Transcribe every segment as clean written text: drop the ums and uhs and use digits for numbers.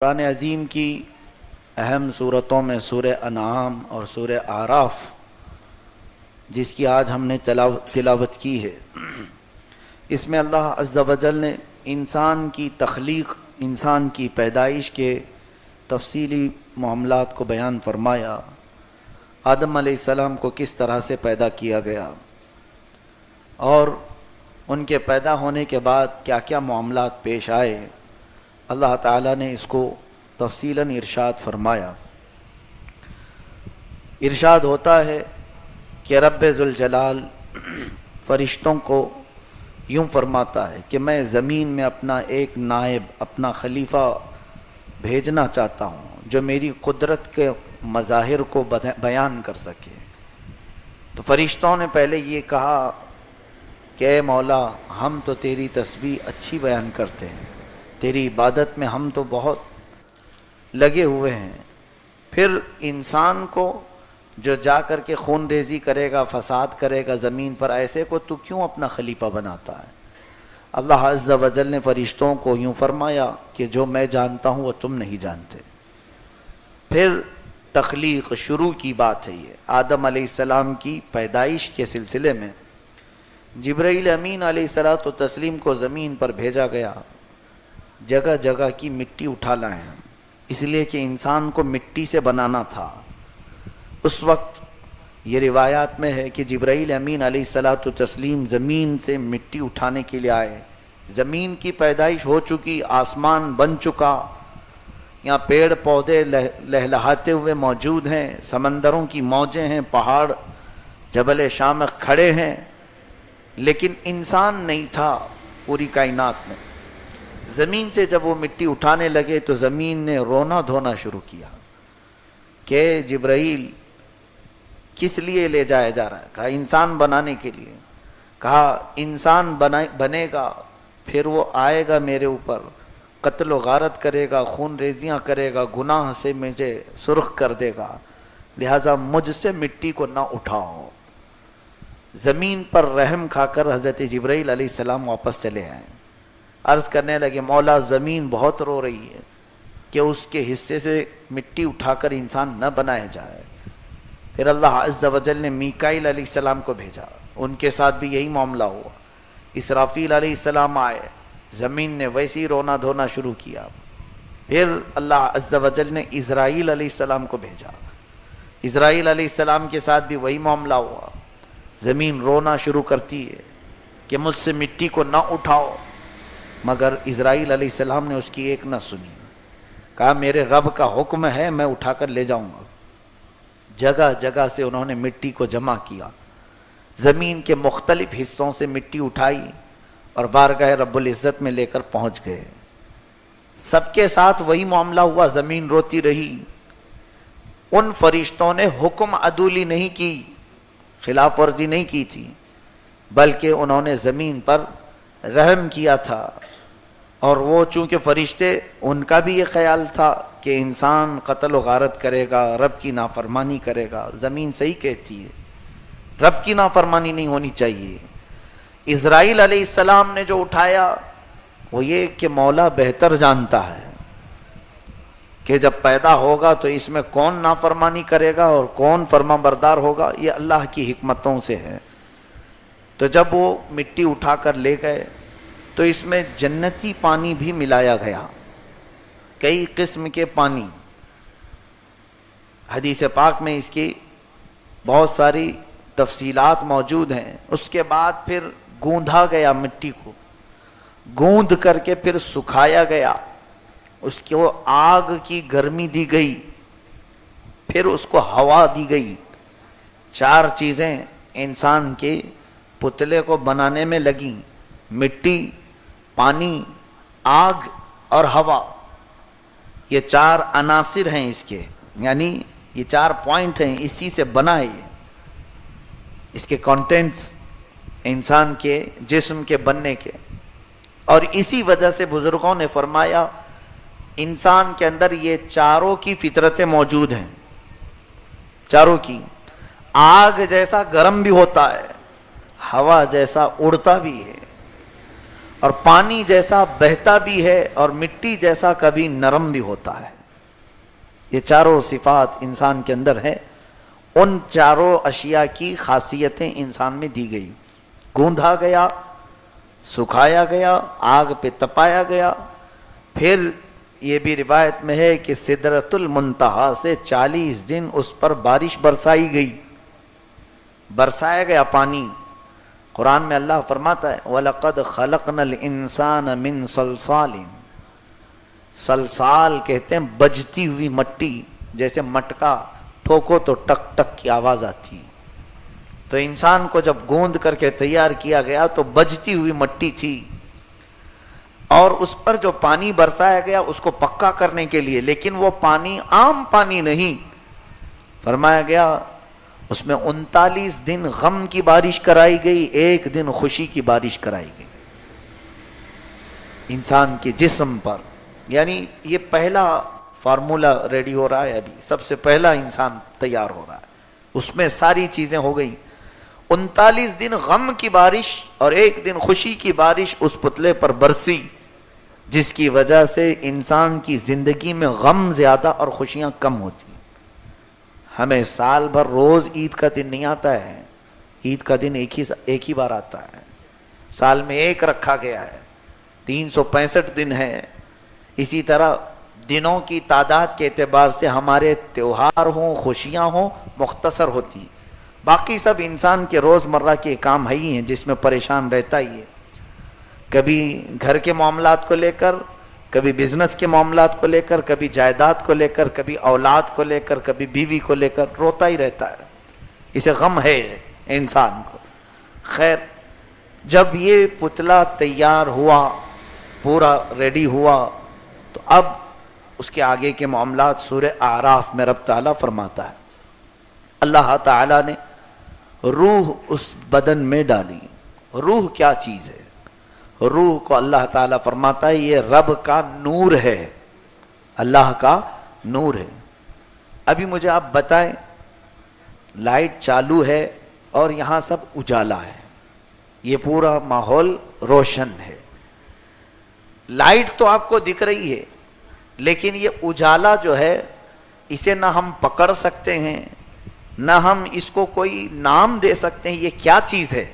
قرآن عظیم کی اہم صورتوں میں سورہ انعام اور سورہ اعراف، جس کی آج ہم نے تلاوت کی ہے، اس میں اللہ عز و جل نے انسان کی تخلیق، انسان کی پیدائش کے تفصیلی معاملات کو بیان فرمایا۔ آدم علیہ السلام کو کس طرح سے پیدا کیا گیا اور ان کے پیدا ہونے کے بعد کیا کیا معاملات پیش آئے، اللہ تعالیٰ نے اس کو تفصیلاً ارشاد فرمایا۔ ارشاد ہوتا ہے کہ رب ذوالجلال فرشتوں کو یوں فرماتا ہے کہ میں زمین میں اپنا ایک نائب، اپنا خلیفہ بھیجنا چاہتا ہوں جو میری قدرت کے مظاہر کو بیان کر سکے۔ تو فرشتوں نے پہلے یہ کہا کہ اے مولا، ہم تو تیری تسبیح اچھی بیان کرتے ہیں، تیری عبادت میں ہم تو بہت لگے ہوئے ہیں، پھر انسان کو جو جا کر کے خون ریزی کرے گا، فساد کرے گا زمین پر، ایسے کو تو کیوں اپنا خلیفہ بناتا ہے؟ اللہ عز و جل نے فرشتوں کو یوں فرمایا کہ جو میں جانتا ہوں وہ تم نہیں جانتے۔ پھر تخلیق شروع کی بات ہے، یہ آدم علیہ السلام کی پیدائش کے سلسلے میں جبرائیل امین علیہ الصلوۃ والتسلیم کو زمین پر بھیجا گیا، جگہ جگہ کی مٹی اٹھا لائے ہیں، اس لیے کہ انسان کو مٹی سے بنانا تھا۔ اس وقت یہ روایات میں ہے کہ جبرائیل امین علیہ الصلوۃ والتسلیم زمین سے مٹی اٹھانے کے لیے آئے، زمین کی پیدائش ہو چکی، آسمان بن چکا، یہاں پیڑ پودے لہلہاتے ہوئے موجود ہیں، سمندروں کی موجیں ہیں، پہاڑ جبل شامخ کھڑے ہیں، لیکن انسان نہیں تھا پوری کائنات میں۔ زمین سے جب وہ مٹی اٹھانے لگے تو زمین نے رونا دھونا شروع کیا کہ جبرائیل کس لیے لے جایا جا رہا ہے؟ کہا انسان بنانے کے لیے۔ کہا انسان بنے گا، پھر وہ آئے گا میرے اوپر، قتل و غارت کرے گا، خون ریزیاں کرے گا، گناہ سے مجھے سرخ کر دے گا، لہٰذا مجھ سے مٹی کو نہ اٹھاؤ۔ زمین پر رحم کھا کر حضرت جبرائیل علیہ السلام واپس چلے آئے، عرض کرنے لگے مولا زمین بہت رو رہی ہے کہ اس کے حصے سے مٹی اٹھا کر انسان نہ بنایا جائے۔ پھر اللہ عز و جل نے میکائیل علیہ السلام کو بھیجا، ان کے ساتھ بھی یہی معاملہ ہوا۔ اسرافیل علیہ السلام آئے، زمین نے ویسی رونا دھونا شروع کیا۔ پھر اللہ عز و جل نے اسرائیل علیہ السلام کو بھیجا، اسرائیل علیہ السلام کے ساتھ بھی وہی معاملہ ہوا، زمین رونا شروع کرتی ہے کہ مجھ سے مٹی کو نہ اٹھاؤ، مگر اسرائیل علیہ السلام نے اس کی ایک نہ سنی، کہا میرے رب کا حکم ہے، میں اٹھا کر لے جاؤں گا۔ جگہ جگہ سے انہوں نے مٹی کو جمع کیا، زمین کے مختلف حصوں سے مٹی اٹھائی اور بارگاہ رب العزت میں لے کر پہنچ گئے۔ سب کے ساتھ وہی معاملہ ہوا، زمین روتی رہی۔ ان فرشتوں نے حکم عدولی نہیں کی، خلاف ورزی نہیں کی تھی، بلکہ انہوں نے زمین پر رحم کیا تھا۔ اور وہ چونکہ فرشتے، ان کا بھی یہ خیال تھا کہ انسان قتل و غارت کرے گا، رب کی نافرمانی کرے گا، زمین صحیح کہتی ہے، رب کی نافرمانی نہیں ہونی چاہیے۔ اسرائیل علیہ السلام نے جو اٹھایا وہ یہ کہ مولا بہتر جانتا ہے کہ جب پیدا ہوگا تو اس میں کون نافرمانی کرے گا اور کون فرما بردار ہوگا، یہ اللہ کی حکمتوں سے ہے۔ تو جب وہ مٹی اٹھا کر لے گئے تو اس میں جنتی پانی بھی ملایا گیا، کئی قسم کے پانی، حدیث پاک میں اس کی بہت ساری تفصیلات موجود ہیں۔ اس کے بعد پھر گوندھا گیا، مٹی کو گوندھ کر کے پھر سکھایا گیا، اس کو آگ کی گرمی دی گئی، پھر اس کو ہوا دی گئی۔ چار چیزیں انسان کے پتلے کو بنانے میں لگیں، مٹی، پانی، آگ اور ہوا۔ یہ چار عناصر ہیں اس کے، یعنی یہ چار پوائنٹ ہیں، اسی سے بنا ہے یہ، اس کے کانٹینٹس انسان کے جسم کے بننے کے۔ اور اسی وجہ سے بزرگوں نے فرمایا انسان کے اندر یہ چاروں کی فطرتیں موجود ہیں، چاروں کی۔ آگ جیسا گرم بھی ہوتا ہے، ہوا جیسا اڑتا بھی ہے، اور پانی جیسا بہتا بھی ہے اور مٹی جیسا کبھی نرم بھی ہوتا ہے. یہ چاروں صفات انسان کے اندر ہے. ان چاروں اشیاء کی خاصیتیں انسان میں دی گئی. گوندھا گیا، سکھایا گیا، آگ پہ تپایا گیا. پھر یہ بھی روایت میں ہے کہ سدرۃ المنتہا سے 40 دن اس پر بارش برسائی گئی، برسایا گیا پانی. قرآن میں اللہ فرماتا ہے وَلَقَدْ خَلَقْنَا الْإِنسَانَ مِنْ صَلْصَالٍ. صلصال کہتے ہیں بجتی ہوئی مٹی، جیسے مٹکا ٹھوکو تو ٹک ٹک کی آواز آتی ہے. تو انسان کو جب گوند کر کے تیار کیا گیا تو بجتی ہوئی مٹی تھی، اور اس پر جو پانی برسایا گیا اس کو پکا کرنے کے لیے. لیکن وہ پانی عام پانی نہیں، فرمایا گیا اس میں 39 دن غم کی بارش کرائی گئی، 1 دن خوشی کی بارش کرائی گئی انسان کے جسم پر. یعنی یہ پہلا فارمولا ریڈی ہو رہا ہے، ابھی سب سے پہلا انسان تیار ہو رہا ہے، اس میں ساری چیزیں ہو گئی. 39 دن غم کی بارش اور 1 دن خوشی کی بارش اس پتلے پر برسی، جس کی وجہ سے انسان کی زندگی میں غم زیادہ اور خوشیاں کم ہوتی. ہمیں سال بھر روز عید کا دن نہیں آتا ہے، عید کا دن ایک ہی بار آتا ہے، سال میں ایک رکھا گیا ہے، 365 دن ہے. اسی طرح دنوں کی تعداد کے اعتبار سے ہمارے تیوہار ہوں، خوشیاں ہوں، مختصر ہوتی. باقی سب انسان کے روزمرہ کے کام ہی ہیں جس میں پریشان رہتا ہی ہے. کبھی گھر کے معاملات کو لے کر، کبھی بزنس کے معاملات کو لے کر، کبھی جائیداد کو لے کر، کبھی اولاد کو لے کر، کبھی بیوی کو لے کر روتا ہی رہتا ہے. اسے غم ہے انسان کو. خیر، جب یہ پتلا تیار ہوا، پورا ریڈی ہوا، تو اب اس کے آگے کے معاملات سورہ اعراف میں رب تعالیٰ فرماتا ہے اللہ تعالیٰ نے روح اس بدن میں ڈالی. روح کیا چیز ہے؟ روح کو اللہ تعالیٰ فرماتا ہے یہ رب کا نور ہے، اللہ کا نور ہے. ابھی مجھے آپ بتائیں، لائٹ چالو ہے اور یہاں سب اجالا ہے، یہ پورا ماحول روشن ہے. لائٹ تو آپ کو دکھ رہی ہے، لیکن یہ اجالا جو ہے اسے نہ ہم پکڑ سکتے ہیں، نہ ہم اس کو کوئی نام دے سکتے ہیں. یہ کیا چیز ہے؟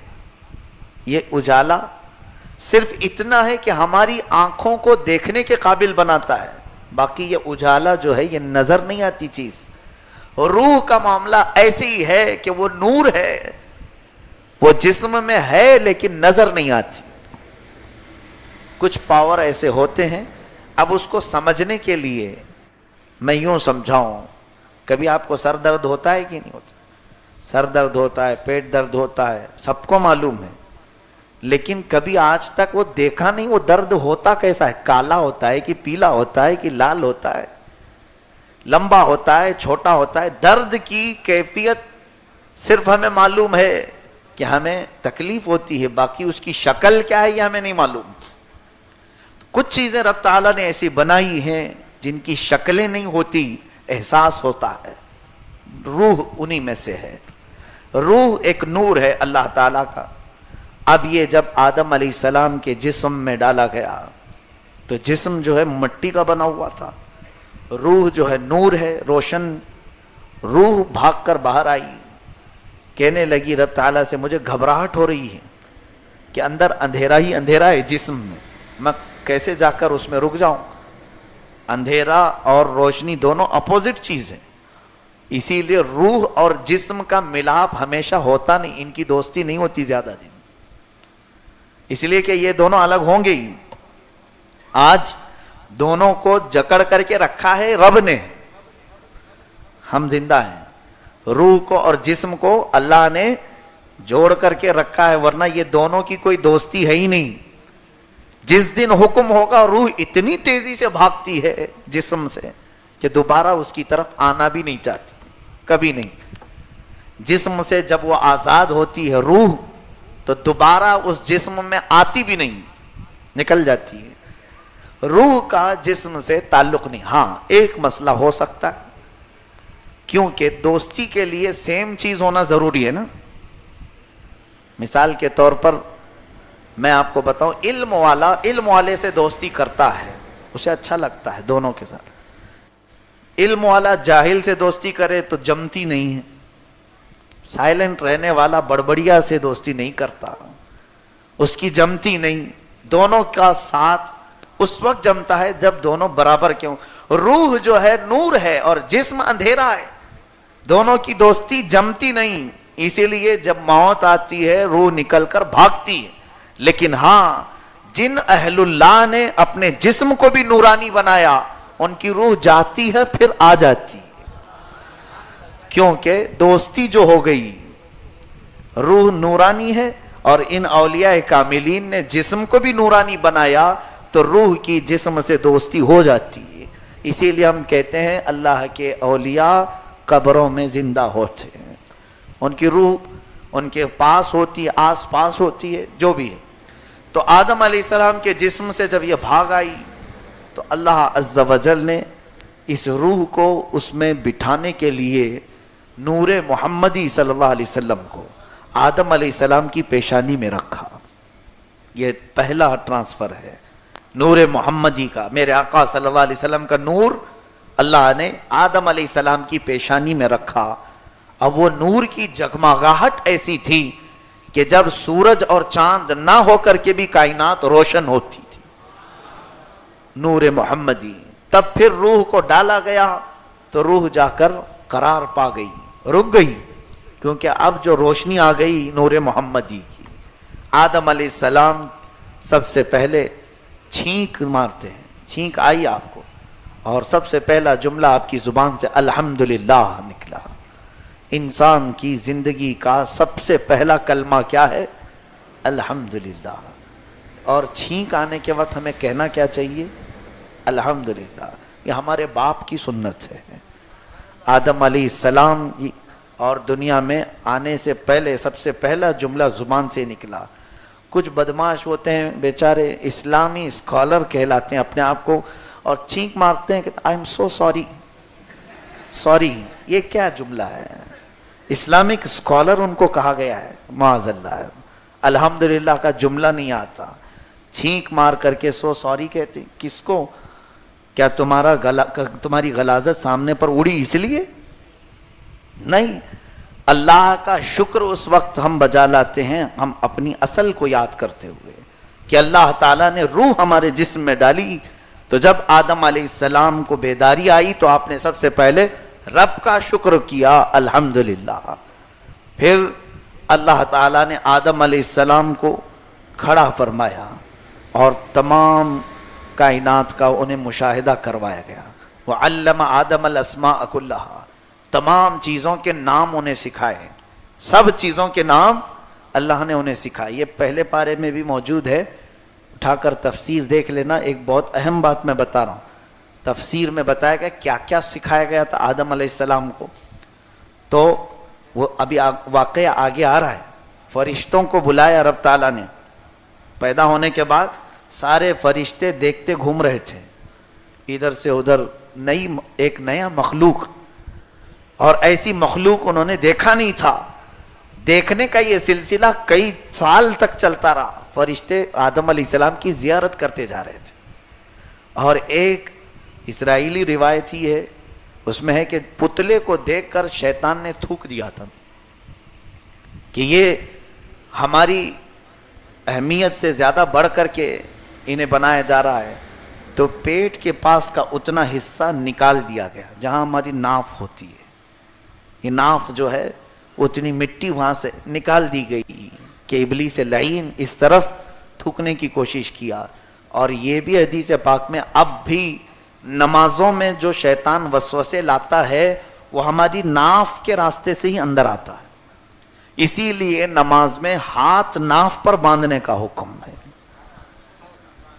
یہ اجالا صرف اتنا ہے کہ ہماری آنکھوں کو دیکھنے کے قابل بناتا ہے، باقی یہ اجالا جو ہے یہ نظر نہیں آتی چیز. روح کا معاملہ ایسے ہی ہے کہ وہ نور ہے، وہ جسم میں ہے لیکن نظر نہیں آتی. کچھ پاور ایسے ہوتے ہیں. اب اس کو سمجھنے کے لیے میں یوں سمجھاؤں، کبھی آپ کو سر درد ہوتا ہے کہ نہیں ہوتا؟ سر درد ہوتا ہے، پیٹ درد ہوتا ہے، سب کو معلوم ہے. لیکن کبھی آج تک وہ دیکھا نہیں وہ درد ہوتا کیسا ہے، کالا ہوتا ہے کہ پیلا ہوتا ہے کہ لال ہوتا ہے، لمبا ہوتا ہے، چھوٹا ہوتا ہے. درد کی کیفیت صرف ہمیں معلوم ہے کہ ہمیں تکلیف ہوتی ہے، باقی اس کی شکل کیا ہے یہ ہمیں نہیں معلوم. کچھ چیزیں رب تعالیٰ نے ایسی بنائی ہیں جن کی شکلیں نہیں ہوتی، احساس ہوتا ہے. روح انہی میں سے ہے. روح ایک نور ہے اللہ تعالیٰ کا. اب یہ جب آدم علیہ السلام کے جسم میں ڈالا گیا تو جسم جو ہے مٹی کا بنا ہوا تھا، روح جو ہے نور ہے، روشن. روح بھاگ کر باہر آئی، کہنے لگی رب تعالیٰ سے مجھے گھبراہٹ ہو رہی ہے کہ اندر اندھیرا ہی اندھیرا ہے جسم میں کیسے جا کر اس میں رک جاؤں. اندھیرا اور روشنی دونوں اپوزٹ چیز ہیں، اسی لیے روح اور جسم کا ملاپ ہمیشہ ہوتا نہیں، ان کی دوستی نہیں ہوتی زیادہ دن، اس لیے کہ یہ دونوں الگ ہوں گے ہی. آج دونوں کو جکڑ کر کے رکھا ہے رب نے، ہم زندہ ہیں. روح کو اور جسم کو اللہ نے جوڑ کر کے رکھا ہے، ورنہ یہ دونوں کی کوئی دوستی ہے ہی نہیں. جس دن حکم ہوگا روح اتنی تیزی سے بھاگتی ہے جسم سے کہ دوبارہ اس کی طرف آنا بھی نہیں چاہتی، کبھی نہیں. جسم سے جب وہ آزاد ہوتی ہے روح تو دوبارہ اس جسم میں آتی بھی نہیں، نکل جاتی ہے. روح کا جسم سے تعلق نہیں. ہاں ایک مسئلہ ہو سکتا ہے، کیونکہ دوستی کے لیے سیم چیز ہونا ضروری ہے نا. مثال کے طور پر میں آپ کو بتاؤں، علم والا علم والے سے دوستی کرتا ہے، اسے اچھا لگتا ہے دونوں کے ساتھ. علم والا جاہل سے دوستی کرے تو جمتی نہیں ہے. سائلنٹ رہنے والا بڑبڑیا سے دوستی نہیں کرتا، اس کی جمتی نہیں. دونوں کا ساتھ اس وقت جمتا ہے جب دونوں برابر کیوں. روح جو ہے نور ہے اور جسم اندھیرا ہے، دونوں کی دوستی جمتی نہیں. اسی لیے جب موت آتی ہے روح نکل کر بھاگتی ہے. لیکن ہاں، جن اہل اللہ نے اپنے جسم کو بھی نورانی بنایا، ان کی روح جاتی ہے پھر آ جاتی ہے، کیونکہ دوستی جو ہو گئی. روح نورانی ہے اور ان اولیاء کاملین نے جسم کو بھی نورانی بنایا تو روح کی جسم سے دوستی ہو جاتی ہے. اسی لیے ہم کہتے ہیں اللہ کے اولیاء قبروں میں زندہ ہوتے ہیں، ان کی روح ان کے پاس ہوتی ہے، آس پاس ہوتی ہے، جو بھی ہے. تو آدم علیہ السلام کے جسم سے جب یہ بھاگ آئی تو اللہ عز و جل نے اس روح کو اس میں بٹھانے کے لیے نور محمدی صلی اللہ علیہ وسلم کو آدم علیہ السلام کی پیشانی میں رکھا. یہ پہلا ٹرانسفر ہے نور محمدی کا. میرے آقا صلی اللہ علیہ وسلم کا نور اللہ نے آدم علیہ السلام کی پیشانی میں رکھا. اب وہ نور کی جگمگاہٹ ایسی تھی کہ جب سورج اور چاند نہ ہو کر کے بھی کائنات روشن ہوتی تھی. نور محمدی. تب پھر روح کو ڈالا گیا تو روح جا کر قرار پا گئی، رک گئی، کیونکہ اب جو روشنی آ گئی نور محمدی کی. آدم علیہ السلام سب سے پہلے چھینک مارتے ہیں، چھینک آئی آپ کو، اور سب سے پہلا جملہ آپ کی زبان سے الحمدللہ نکلا. انسان کی زندگی کا سب سے پہلا کلمہ کیا ہے؟ الحمدللہ. اور چھینک آنے کے وقت ہمیں کہنا کیا چاہیے؟ الحمدللہ. یہ ہمارے باپ کی سنت ہے. آدم علیہ السلام اور دنیا میں آنے سے پہلے سب سے پہلا جملہ زبان سے نکلا. کچھ بدماش ہوتے ہیں بیچارے، اسلامی اسکالر کہلاتے ہیں اپنے آپ کو، اور چھینک مارتے ہیں کہ I am so sorry. Sorry یہ کیا جملہ ہے؟ اسلامک اسکالر ان کو کہا گیا ہے، معاذ اللہ. الحمدللہ کا جملہ نہیں آتا. چھینک مار کر کے سو سوری کہتے کس کو؟ کیا تمہاری غلاظت سامنے پر اڑی اس لیے؟ نہیں. اللہ کا شکر اس وقت ہم بجا لاتے ہیں ہم اپنی اصل کو یاد کرتے ہوئے کہ اللہ تعالیٰ نے روح ہمارے جسم میں ڈالی. تو جب آدم علیہ السلام کو بیداری آئی تو آپ نے سب سے پہلے رب کا شکر کیا، الحمدللہ. پھر اللہ تعالیٰ نے آدم علیہ السلام کو کھڑا فرمایا اور تمام کائنات کا انہیں مشاہدہ کروایا گیا. وَعَلَّمَ آدَمَ الْأَسْمَاءَ كُلَّهَا. تمام چیزوں کے نام انہیں سکھائے، سب چیزوں کے نام اللہ نے انہیں سکھائے. یہ پہلے پارے میں بھی موجود ہے، اٹھا کر تفسیر دیکھ لینا. ایک بہت اہم بات میں بتا رہا ہوں. تفسیر میں بتایا گیا کیا کیا سکھایا گیا تھا آدم علیہ السلام کو. تو وہ ابھی واقعہ آگے آ رہا ہے. فرشتوں کو بلایا رب تعالیٰ نے. پیدا ہونے کے بعد سارے فرشتے دیکھتے گھوم رہے تھے ادھر سے ادھر، ایک نیا مخلوق، اور ایسی مخلوق انہوں نے دیکھا نہیں تھا. دیکھنے کا یہ سلسلہ کئی سال تک چلتا رہا. فرشتے آدم علیہ السلام کی زیارت کرتے جا رہے تھے. اور ایک اسرائیلی روایت ہی ہے، اس میں ہے کہ پتلے کو دیکھ کر شیطان نے تھوک دیا تھا کہ یہ ہماری اہمیت سے زیادہ بڑھ کر کے انہیں بنایا جا رہا ہے. تو پیٹ کے پاس کا اتنا حصہ نکال دیا گیا جہاں ہماری ناف ہوتی ہے. یہ ناف جو ہے اتنی مٹی وہاں سے نکال دی گئی کہ ابلیس لعین اس طرف تھوکنے کی کوشش کیا. اور یہ بھی حدیث پاک میں اب بھی نمازوں میں جو شیطان وسوسے لاتا ہے وہ ہماری ناف کے راستے سے ہی اندر آتا ہے. اسی لیے نماز میں ہاتھ ناف پر باندھنے کا حکم ہے.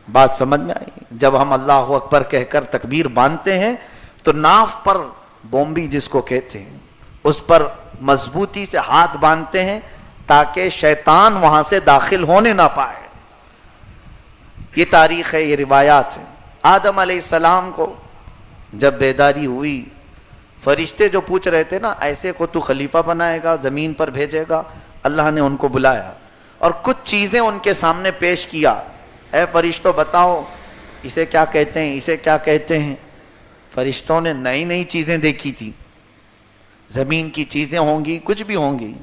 بات سمجھ میں آئی؟ جب ہم اللہ اکبر کہہ کر تکبیر باندھتے ہیں تو ناف پر، بومبی جس کو کہتے ہیں، اس پر مضبوطی سے ہاتھ باندھتے ہیں تاکہ شیطان وہاں سے داخل ہونے نہ پائے. یہ تاریخ ہے، یہ روایات ہیں. آدم علیہ السلام کو جب بیداری ہوئی، فرشتے جو پوچھ رہے تھے نا ایسے کو تو خلیفہ بنائے گا، زمین پر بھیجے گا، اللہ نے ان کو بلایا اور کچھ چیزیں ان کے سامنے پیش کیا. اے فرشتوں بتاؤ اسے کیا کہتے ہیں, اسے کیا کہتے ہیں. فرشتوں نے نئی نئی چیزیں دیکھی تھی, زمین کی چیزیں ہوں گی, کچھ بھی ہوں گی.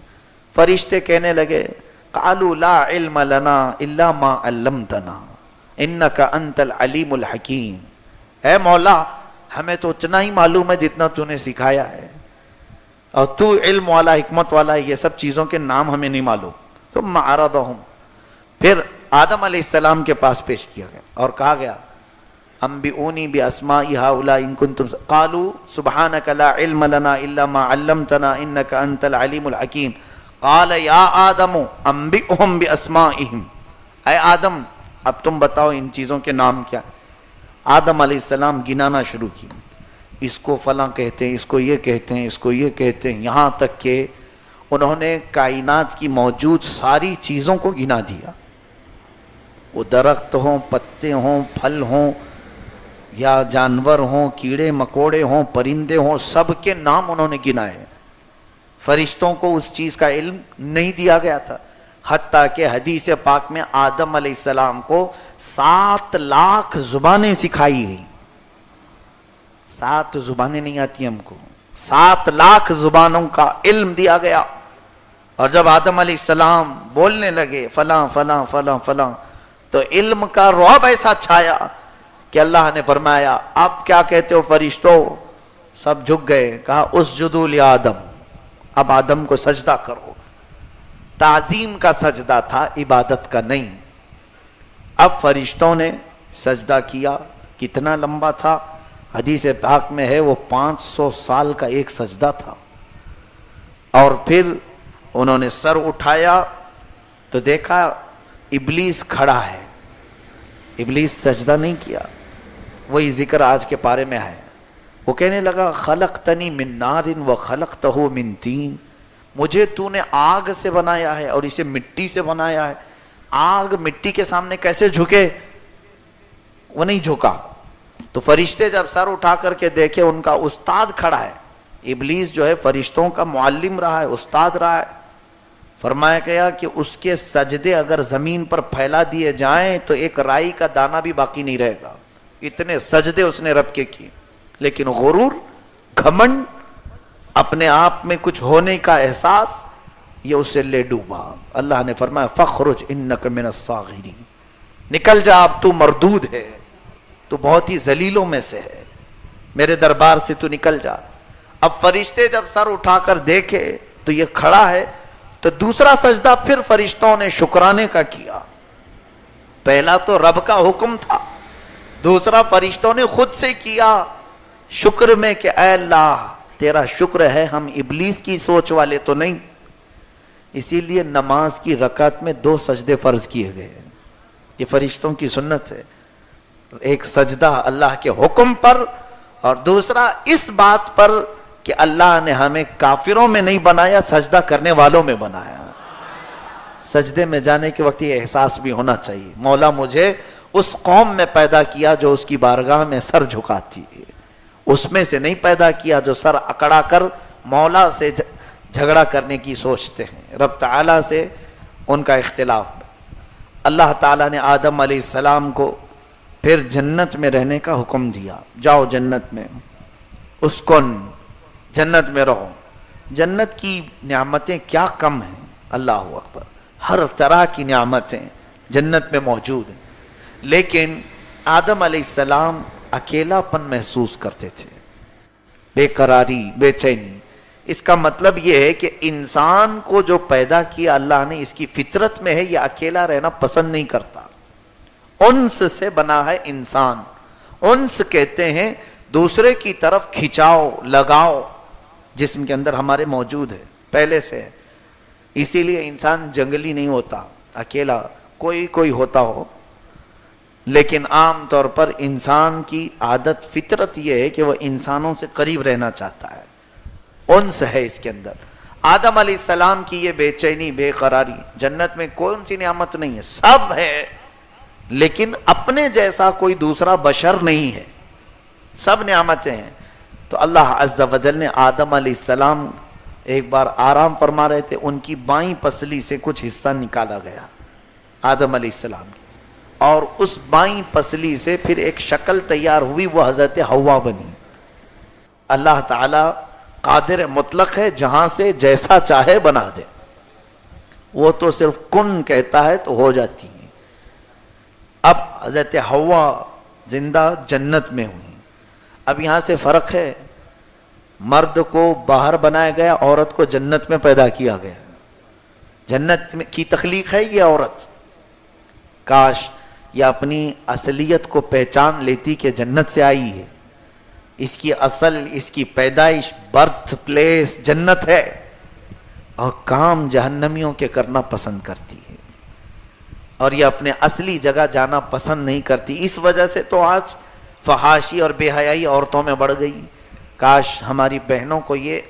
فرشتے کہنے لگے قالوا لا علم لنا الا ما علمتنا انک انت العلیم الحکیم. اے مولا ہمیں تو اتنا ہی معلوم ہے جتنا تو نے سکھایا ہے, اور تو علم والا حکمت والا ہے, یہ سب چیزوں کے نام ہمیں نہیں معلوم. ثم عرضهم, پھر آدم علیہ السلام کے پاس پیش کیا گیا اور کہا گیا انبئونی باسماء هؤلاء ان کنتم, قالوا سبحانک لا علم لنا الا ما علمتنا انک انت العلیم الحکیم. قال یا آدم انبئهم باسمائهم, اے آدم اب تم بتاؤ ان چیزوں کے نام کیا. آدم علیہ السلام گنانا شروع کی, اس کو فلاں کہتے ہیں, اس کو یہ کہتے ہیں, اس کو یہ کہتے ہیں, یہاں تک کہ انہوں نے کائنات کی موجود ساری چیزوں کو گنا دیا. وہ درخت ہوں, پتے ہوں, پھل ہوں, یا جانور ہوں, کیڑے مکوڑے ہوں, پرندے ہوں, سب کے نام انہوں نے گنائے. فرشتوں کو اس چیز کا علم نہیں دیا گیا تھا, حتیٰ کہ حدیث پاک میں آدم علیہ السلام کو 7 لاکھ زبانیں سکھائی گئی. 7 زبانیں نہیں آتی ہم کو, 7 لاکھ زبانوں کا علم دیا گیا. اور جب آدم علیہ السلام بولنے لگے فلاں فلاں فلاں فلاں, تو علم کا رعب ایسا چھایا کہ اللہ نے فرمایا آپ کیا کہتے ہو فرشتوں. سب جھک گئے, کہا اسجدوا لآدم, اب آدم کو سجدہ کرو. تعظیم کا سجدہ تھا, عبادت کا نہیں. اب فرشتوں نے سجدہ کیا. کتنا لمبا تھا, حدیث پاک میں ہے وہ 500 سال کا ایک سجدہ تھا. اور پھر انہوں نے سر اٹھایا تو دیکھا ابلیس کھڑا ہے. ابلیس سجدہ نہیں کیا, وہی ذکر آج کے پارے میں ہے. وہ کہنے لگا خلقتنی من نار وخلقتہ من طین, مجھے تو نے آگ سے بنایا ہے اور اسے مٹی سے بنایا ہے. آگ مٹی کے سامنے کیسے جھکے, وہ نہیں جھکا. تو فرشتے جب سر اٹھا کر کے دیکھے ان کا استاد کھڑا ہے. ابلیس جو ہے فرشتوں کا معلم رہا ہے, استاد رہا ہے. فرمایا گیا کہ اس کے سجدے اگر زمین پر پھیلا دیے جائیں تو ایک رائی کا دانہ بھی باقی نہیں رہے گا. اتنے سجدے اس نے رب کے کیے. لیکن غرور, گھمنڈ, اپنے آپ میں کچھ ہونے کا احساس, یہ اسے لے ڈوبا. اللہ نے فرمایا فخرج انک من الصاغرین, نکل جا اب تو مردود ہے, تو بہت ہی ذلیلوں میں سے ہے, میرے دربار سے تو نکل جا. اب فرشتے جب سر اٹھا کر دیکھے تو یہ کھڑا ہے, تو دوسرا سجدہ پھر فرشتوں نے شکرانے کا کیا. پہلا تو رب کا حکم تھا, دوسرا فرشتوں نے خود سے کیا شکر میں کہ اے اللہ تیرا شکر ہے, ہم ابلیس کی سوچ والے تو نہیں. اسی لیے نماز کی رکعت میں 2 سجدے فرض کیے گئے ہیں. یہ فرشتوں کی سنت ہے. ایک سجدہ اللہ کے حکم پر, اور دوسرا اس بات پر کہ اللہ نے ہمیں کافروں میں نہیں بنایا, سجدہ کرنے والوں میں بنایا. سجدے میں جانے کے وقت یہ احساس بھی ہونا چاہیے, مولا مجھے اس قوم میں پیدا کیا جو اس کی بارگاہ میں سر جھکاتی ہے, اس میں سے نہیں پیدا کیا جو سر اکڑا کر مولا سے جھگڑا کرنے کی سوچتے ہیں. رب تعالیٰ سے ان کا اختلاف. اللہ تعالیٰ نے آدم علیہ السلام کو پھر جنت میں رہنے کا حکم دیا, جاؤ جنت میں, اسکن, جنت میں رہو. جنت کی نعمتیں کیا کم ہیں, اللہ اکبر, ہر طرح کی نعمتیں جنت میں موجود ہیں. لیکن آدم علیہ السلام اکیلا پن محسوس کرتے تھے, بے قراری, بے چینی. اس کا مطلب یہ ہے کہ انسان کو جو پیدا کیا اللہ نے, اس کی فطرت میں ہے یہ اکیلا رہنا پسند نہیں کرتا. انس سے بنا ہے انسان. انس کہتے ہیں دوسرے کی طرف کھچاؤ, لگاؤ, جسم کے اندر ہمارے موجود ہے پہلے سے. اسی لیے انسان جنگلی نہیں ہوتا, اکیلا کوئی ہوتا ہو, لیکن عام طور پر انسان کی عادت, فطرت یہ ہے کہ وہ انسانوں سے قریب رہنا چاہتا ہے. انس ہے اس کے اندر. آدم علیہ السلام کی یہ بے چینی, بے قراری, جنت میں کون سی نعمت نہیں ہے, سب ہے, لیکن اپنے جیسا کوئی دوسرا بشر نہیں ہے, سب نعمتیں ہیں. تو اللہ عز و جل نے آدم علیہ السلام ایک بار آرام فرما رہے تھے, ان کی بائیں پسلی سے کچھ حصہ نکالا گیا, آدم علیہ السلام کی، اور اس بائیں پسلی سے پھر ایک شکل تیار ہوئی، وہ حضرت حوا بنی۔ اللہ تعالی قادر مطلق ہے، جہاں سے جیسا چاہے بنا دے، وہ تو صرف کن کہتا ہے تو ہو جاتی ہے۔ اب حضرت حوا زندہ جنت میں ہوئی۔ اب یہاں سے فرق ہے، مرد کو باہر بنایا گیا، عورت کو جنت میں پیدا کیا گیا۔ جنت کی تخلیق ہے یہ عورت۔ کاش یہ اپنی اصلیت کو پہچان لیتی کہ جنت سے آئی ہے، اس کی اصل، اس کی پیدائش، برتھ پلیس جنت ہے، اور کام جہنمیوں کے کرنا پسند کرتی ہے، اور یہ اپنے اصلی جگہ جانا پسند نہیں کرتی۔ اس وجہ سے تو آج فحاشی اور بے حیائی عورتوں میں بڑھ گئی۔ کاش ہماری بہنوں کو یہ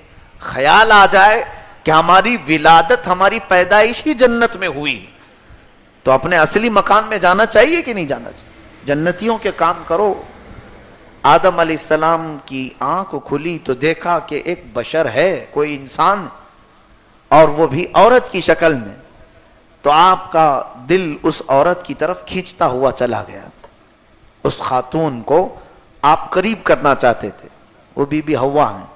خیال آ جائے کہ ہماری ولادت، ہماری پیدائش ہی جنت میں ہوئی، تو اپنے اصلی مکان میں جانا چاہیے کہ نہیں جانا چاہیے؟ جنتیوں کے کام کرو۔ آدم علیہ السلام کی آنکھ کھلی تو دیکھا کہ ایک بشر ہے، کوئی انسان، اور وہ بھی عورت کی شکل میں، تو آپ کا دل اس عورت کی طرف کھینچتا ہوا چلا گیا۔ اس خاتون کو آپ قریب کرنا چاہتے تھے، وہ بی بی حوا ہیں،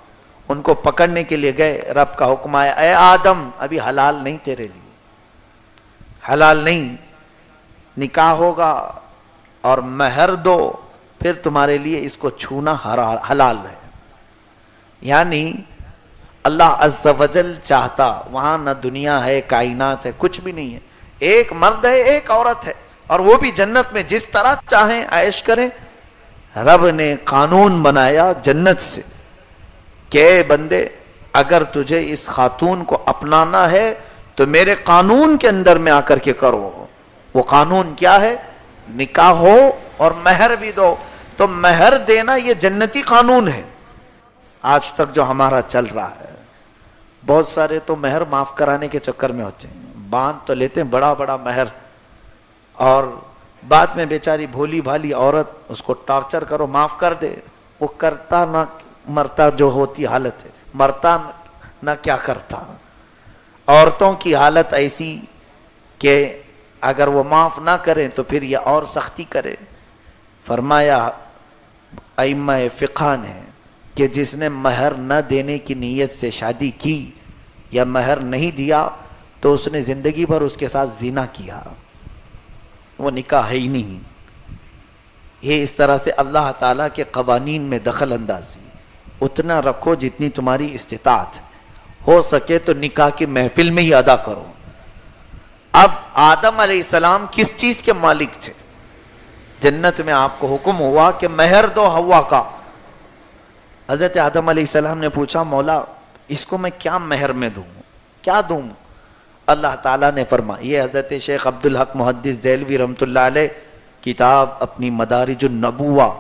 ان کو پکڑنے کے لیے گئے، رب کا حکم آیا، اے آدم ابھی حلال نہیں تیرے لیے، حلال نہیں، نکاح ہوگا اور مہر دو، پھر تمہارے لیے اس کو چھونا حلال ہے۔ یعنی اللہ عز و جل چاہتا، وہاں نہ دنیا ہے، کائنات ہے، کچھ بھی نہیں ہے، ایک مرد ہے، ایک عورت ہے، اور وہ بھی جنت میں جس طرح چاہیں عیش کریں۔ رب نے قانون بنایا جنت سے کہ اے بندے، اگر تجھے اس خاتون کو اپنانا ہے تو میرے قانون کے اندر میں آ کر کے کرو۔ وہ قانون کیا ہے؟ نکاح ہو اور مہر بھی دو۔ تو مہر دینا یہ جنتی قانون ہے۔ آج تک جو ہمارا چل رہا ہے، بہت سارے تو مہر معاف کرانے کے چکر میں ہوتے ہیں، باندھ تو لیتے ہیں بڑا بڑا مہر، اور بعد میں بیچاری بھولی بھالی عورت، اس کو ٹارچر کرو، معاف کر دے، وہ کرتا نہ مرتا جو ہوتی حالت ہے، مرتا نہ کیا کرتا۔ عورتوں کی حالت ایسی کہ اگر وہ معاف نہ کریں تو پھر یہ اور سختی کرے۔ فرمایا ائمہ فقہ نے کہ جس نے مہر نہ دینے کی نیت سے شادی کی یا مہر نہیں دیا تو اس نے زندگی بھر اس کے ساتھ زنا کیا، وہ نکاح ہے ہی نہیں۔ یہ اس طرح سے اللہ تعالیٰ کے قوانین میں دخل اندازی۔ اتنا رکھو جتنی تمہاری استطاعت، ہو سکے تو نکاح کی محفل میں ہی ادا کرو۔ اب آدم علیہ السلام کس چیز کے مالک تھے؟ جنت میں آپ کو حکم ہوا کہ مہر دو حوا کا۔ حضرت آدم علیہ السلام نے پوچھا، مولا اس کو میں کیا مہر میں دوں، کیا دوں؟ اللہ تعالیٰ نے فرمایا، یہ حضرت شیخ عبدالحق محدث دہلوی رحمۃ اللہ علیہ کتاب اپنی مدارج النبوہ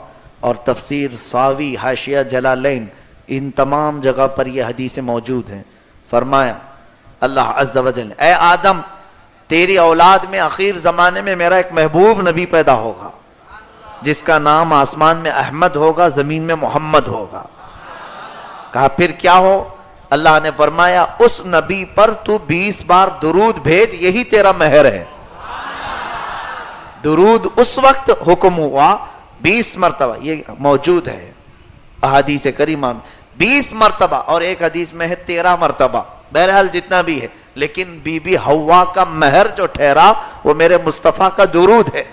اور تفسیر ساوی حاشیہ جلالین، ان تمام جگہ پر یہ حدیثیں موجود ہیں۔ فرمایا اللہ عز و جل، اے آدم تیری اولاد میں اخیر زمانے میں میرا ایک محبوب نبی پیدا ہوگا، جس کا نام آسمان میں احمد ہوگا، زمین میں محمد ہوگا۔ کہا پھر کیا ہو؟ اللہ نے فرمایا اس نبی پر تو 20 بار درود بھیج، یہی تیرا مہر ہے۔ درود اس وقت حکم ہوا 20 مرتبہ، یہ موجود ہے احادیث کریمہ میں، 20 مرتبہ، اور ایک حدیث میں ہے 13 مرتبہ، بہرحال جتنا بھی ہے، لیکن بی بی حوا کا مہر جو ٹھہرا وہ میرے مصطفیٰ کا درود ہے۔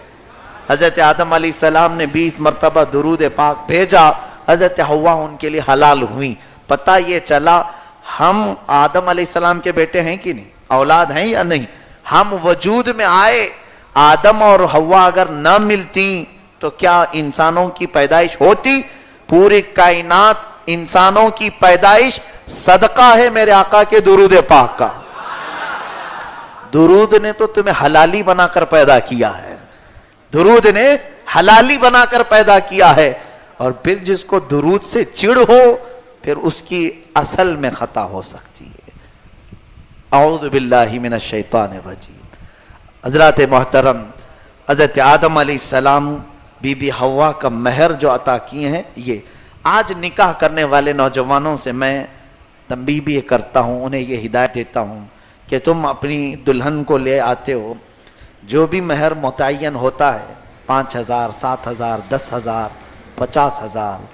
حضرت آدم علیہ السلام نے 20 مرتبہ درود پاک بھیجا، حضرت حوا ان کے لیے حلال ہوئی۔ پتہ یہ چلا ہم آدم علیہ السلام کے بیٹے ہیں کہ نہیں، اولاد ہیں یا نہیں؟ ہم وجود میں آئے، آدم اور حوا اگر نہ ملتی تو کیا انسانوں کی پیدائش ہوتی؟ پوری کائنات انسانوں کی پیدائش صدقہ ہے میرے آقا کے درود پاک کا۔ درود نے تو تمہیں حلالی بنا کر پیدا کیا ہے، درود نے حلالی بنا کر پیدا کیا ہے، اور پھر جس کو درود سے چڑ ہو پھر اس کی اصل میں خطا ہو سکتی ہے۔ اعوذ باللہ من الشیطان الرجیم۔ حضرات محترم، حضرت آدم علیہ السلام بی بی حوا کا مہر جو عطا کیے ہیں، یہ آج نکاح کرنے والے نوجوانوں سے میں تنبیہ بھی کرتا ہوں، انہیں یہ ہدایت دیتا ہوں کہ تم اپنی دلہن کو لے آتے ہو، جو بھی مہر متعین ہوتا ہے 5,000 7,000 10,000 50,000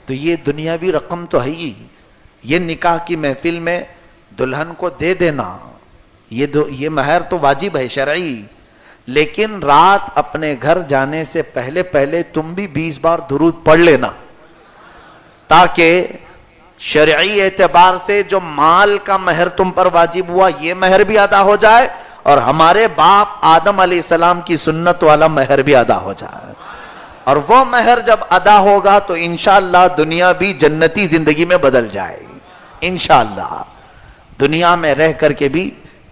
تو یہ دنیاوی رقم تو ہے ہی. یہ نکاح کی محفل میں دلہن کو دے دینا یہ مہر تو واجب ہے شرعی. لیکن رات اپنے گھر جانے سے پہلے تم بھی 20 بار درود پڑھ لینا تاکہ شرعی اعتبار سے جو مال کا مہر تم پر واجب ہوا یہ مہر بھی ادا ہو جائے اور ہمارے باپ آدم علیہ السلام کی سنت والا مہر بھی ادا ہو جائے. اور وہ مہر جب ادا ہوگا تو انشاءاللہ دنیا بھی جنتی زندگی میں بدل جائے گی. انشاءاللہ دنیا میں رہ کر کے بھی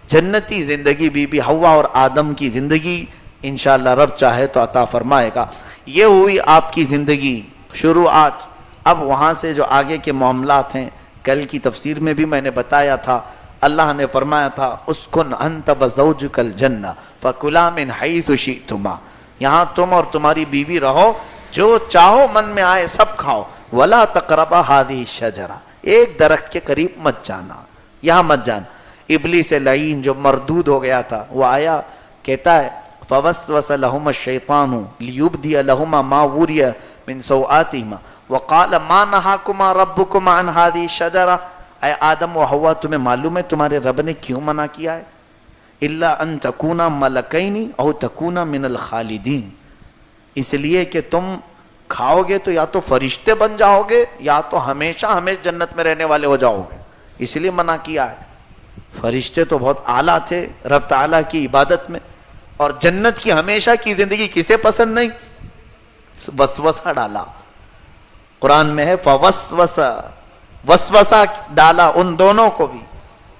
جنتی زندگی بی بی حوا اور آدم کی زندگی انشاءاللہ رب چاہے تو عطا فرمائے گا. یہ ہوئی آپ کی زندگی شروعات. اب وہاں سے جو آگے کے معاملات ہیں کل کی تفسیر میں بھی میں نے بتایا تھا. اللہ نے فرمایا تھا اسکن انت وزوجک الجنہ فکلا من حیث شئتما. یہاں تم اور تمہاری بیوی رہو جو چاہو من میں آئے سب کھاؤ. ولا تقربا هذه الشجرہ ایک درخت کے قریب مت جانا یہاں مت جانا. ابلیس لعین جو مردود ہو گیا تھا وہ آیا کہتا ہے فوسوس لهما الشیطان لیبدی لهما ما وری من سوآتهما وقال ما نهاكما ربكما عن هذه الشجرہ. اے آدم و حوا تمہیں معلوم ہے تمہارے رب نے کیوں منع کیا ہے؟ الا ان تکونا ملکین او تکونا من الخالدین. اس لیے کہ تم کھاؤ گے تو یا تو فرشتے بن جاؤ گے یا تو ہمیشہ جنت میں رہنے والے ہو جاؤ گے. اس لیے منع کیا ہے. فرشتے تو بہت اعلیٰ تھے رب تعالیٰ کی عبادت میں اور جنت کی ہمیشہ کی زندگی کسے پسند نہیں؟ وسوسہ ڈالا. قرآن میں ہے وسوسہ ڈالا ان دونوں کو بھی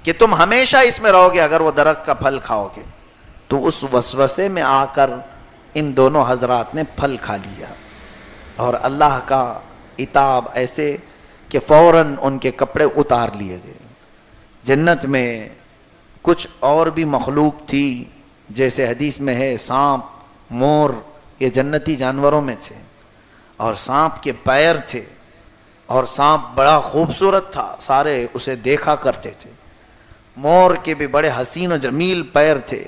کہ تم ہمیشہ اس میں رہو گے اگر وہ درخت کا پھل کھاؤ گے. تو اس وسوسے میں آ کر ان دونوں حضرات نے پھل کھا لیا اور اللہ کا عتاب ایسے کہ فوراً ان کے کپڑے اتار لیے گئے. جنت میں کچھ اور بھی مخلوق تھی جیسے حدیث میں ہے سانپ مور یہ جنتی جانوروں میں تھے اور سانپ کے پیر تھے اور سانپ بڑا خوبصورت تھا سارے اسے دیکھا کرتے تھے. مور کے بھی بڑے حسین و جمیل پیر تھے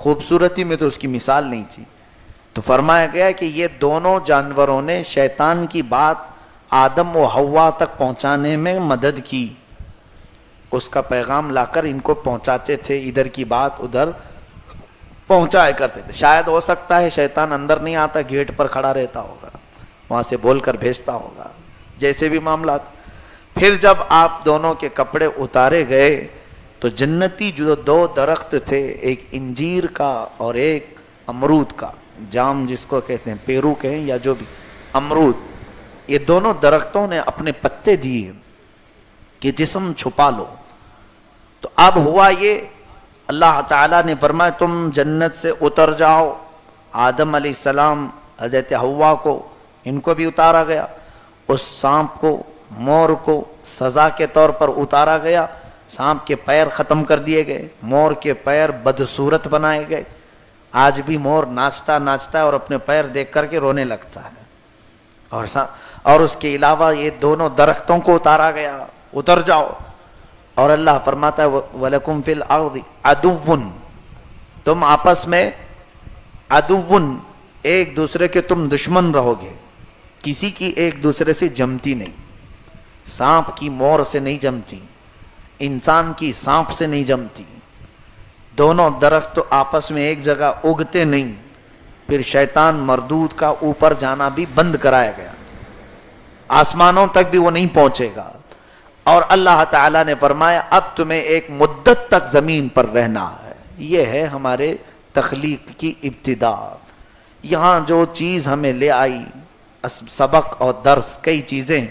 خوبصورتی میں تو اس کی مثال نہیں تھی. تو فرمایا گیا کہ یہ دونوں جانوروں نے شیطان کی بات آدم و حوا تک پہنچانے میں مدد کی. اس کا پیغام لا کر ان کو پہنچاتے تھے ادھر کی بات ادھر پہنچایا کرتے تھے. شاید ہو سکتا ہے شیطان اندر نہیں آتا گیٹ پر کھڑا رہتا ہوگا وہاں سے بول کر بھیجتا ہوگا جیسے بھی معاملات. پھر جب آپ دونوں کے کپڑے اتارے گئے تو جنتی جو دو درخت تھے ایک انجیر کا اور ایک امرود کا جام جس کو کہتے ہیں پیرو کہیں یا جو بھی امرود یہ دونوں درختوں نے اپنے پتے دیے کہ جسم چھپا لو. تو اب ہوا یہ اللہ تعالیٰ نے فرمایا تم جنت سے اتر جاؤ. آدم علیہ السلام حضرت حوا کو ان کو بھی اتارا گیا. اس سانپ کو مور کو سزا کے طور پر اتارا گیا. سانپ کے پیر ختم کر دیے گئے مور کے پیر بدصورت بنائے گئے. آج بھی مور ناچتا ہے اور اپنے پیر دیکھ کر کے رونے لگتا ہے. اور اس کے علاوہ یہ دونوں درختوں کو اتارا گیا اتر جاؤ. اور اللہ فرماتا ہے وَلَكُمْ فِي الْأَرْضِ عَدُوٌّ تم آپس میں عدوٌ ایک دوسرے کے تم دشمن رہو گے. کسی کی ایک دوسرے سے جمتی نہیں. سانپ کی مور سے نہیں جمتی انسان کی سانپ سے نہیں جمتی. دونوں درخت تو آپس میں ایک جگہ اگتے نہیں. پھر شیطان مردود کا اوپر جانا بھی بند کرایا گیا آسمانوں تک بھی وہ نہیں پہنچے گا. اور اللہ تعالیٰ نے فرمایا اب تمہیں ایک مدت تک زمین پر رہنا ہے. یہ ہے ہمارے تخلیق کی ابتدا. یہاں جو چیز ہمیں لے آئی سبق اور درس کئی چیزیں